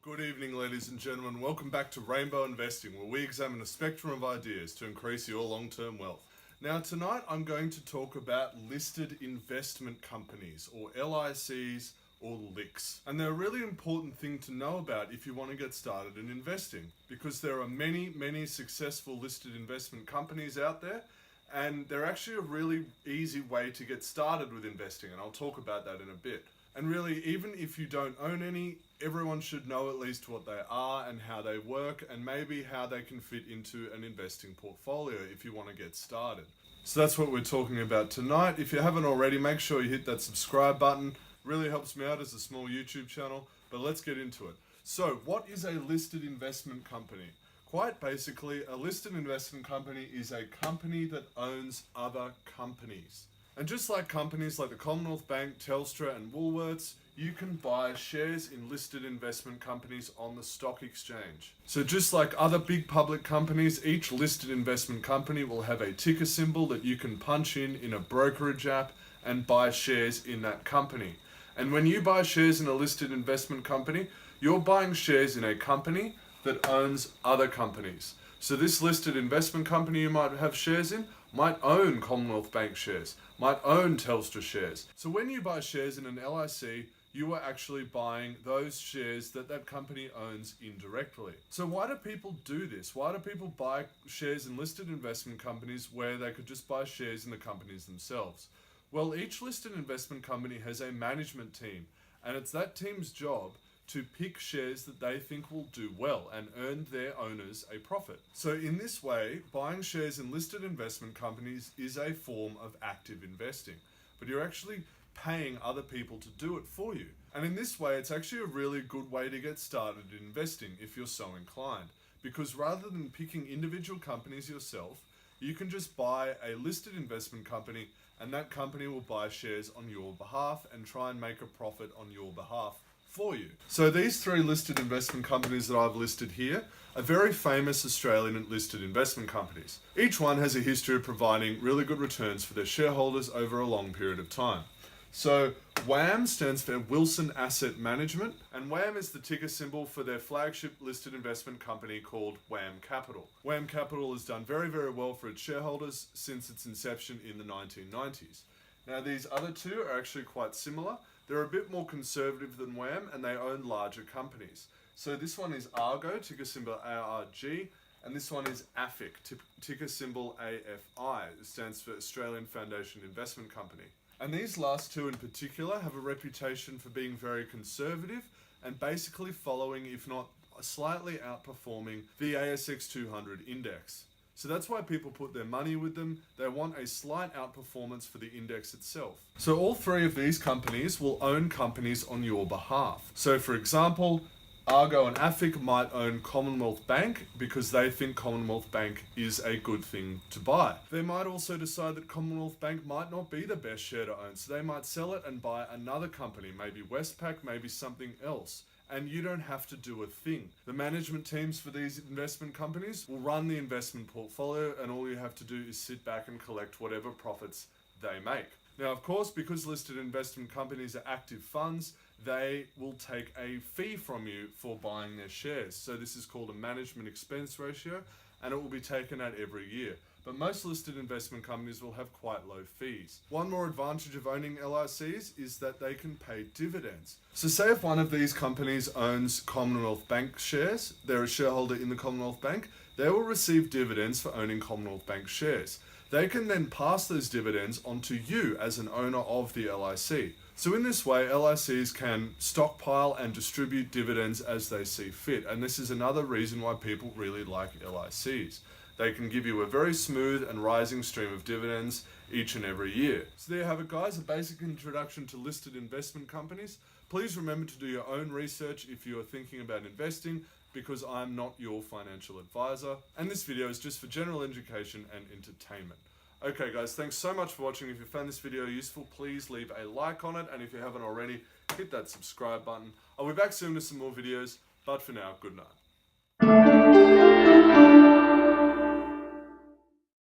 Good evening, ladies and gentlemen. Welcome back to Rainbow Investing, where we examine a spectrum of ideas to increase your long-term wealth. Now, tonight I'm going to talk about listed investment companies, or LICs, or LICs. And they're a really important thing to know about if you want to get started in investing, because there are many successful listed investment companies out there, and they're actually a really easy way to get started with investing, and I'll talk about that in a bit. And really, even if you don't own any, everyone should know at least what they are and how they work, and maybe how they can fit into an investing portfolio if you want to get started. So that's what we're talking about tonight. If you haven't already, make sure you hit that subscribe button. Really helps me out as a small YouTube channel, but let's get into it. So what is a listed investment company? Quite basically, a listed investment company is a company that owns other companies. And just like companies like the Commonwealth Bank, Telstra and Woolworths, you can buy shares in listed investment companies on the stock exchange. So just like other big public companies, each listed investment company will have a ticker symbol that you can punch in a brokerage app and buy shares in that company. And when you buy shares in a listed investment company, you're buying shares in a company that owns other companies. So this listed investment company you might have shares in might own Commonwealth Bank shares, might own Telstra shares. So when you buy shares in an LIC, you are actually buying those shares that that company owns indirectly. So why do people do this? Why do people buy shares in listed investment companies where they could just buy shares in the companies themselves? Well, each listed investment company has a management team, and it's that team's job to pick shares that they think will do well and earn their owners a profit. So in this way, buying shares in listed investment companies is a form of active investing, but you're actually paying other people to do it for you. And in this way, it's actually a really good way to get started in investing if you're so inclined, because rather than picking individual companies yourself, you can just buy a listed investment company, and that company will buy shares on your behalf and try and make a profit on your behalf for you. So these three listed investment companies that I've listed here are very famous Australian listed investment companies. Each one has a history of providing really good returns for their shareholders over a long period of time. So WAM stands for Wilson Asset Management, and WAM is the ticker symbol for their flagship listed investment company called WAM Capital. WAM Capital has done very well for its shareholders since its inception in the 1990s. Now these other two are actually quite similar. They're a bit more conservative than WAM, and they own larger companies. So this one is Argo, ticker symbol ARG, and this one is AFIC, ticker symbol AFI. It stands for Australian Foundation Investment Company. And these last two in particular have a reputation for being very conservative and basically following, if not slightly outperforming, the ASX 200 index. So that's why people put their money with them. They want a slight outperformance for the index itself. So all three of these companies will own companies on your behalf. So for example, Argo and AFIC might own Commonwealth Bank because they think Commonwealth Bank is a good thing to buy. They might also decide that Commonwealth Bank might not be the best share to own, so they might sell it and buy another company, maybe Westpac, maybe something else. And you don't have to do a thing. The management teams for these investment companies will run the investment portfolio, and all you have to do is sit back and collect whatever profits they make. Now, of course, because listed investment companies are active funds, they will take a fee from you for buying their shares. So this is called a management expense ratio, and it will be taken out every year. But most listed investment companies will have quite low fees. One more advantage of owning LICs is that they can pay dividends. So say if one of these companies owns Commonwealth Bank shares, they're a shareholder in the Commonwealth Bank, they will receive dividends for owning Commonwealth Bank shares. They can then pass those dividends on to you as an owner of the LIC. So in this way, LICs can stockpile and distribute dividends as they see fit. And this is another reason why people really like LICs. They can give you a very smooth and rising stream of dividends each and every year. So there you have it, guys, a basic introduction to listed investment companies. Please remember to do your own research if you are thinking about investing, because I'm not your financial advisor. And this video is just for general education and entertainment. Okay guys, thanks so much for watching. If you found this video useful, please leave a like on it. And if you haven't already, hit that subscribe button. I'll be back soon with some more videos, but for now, good night.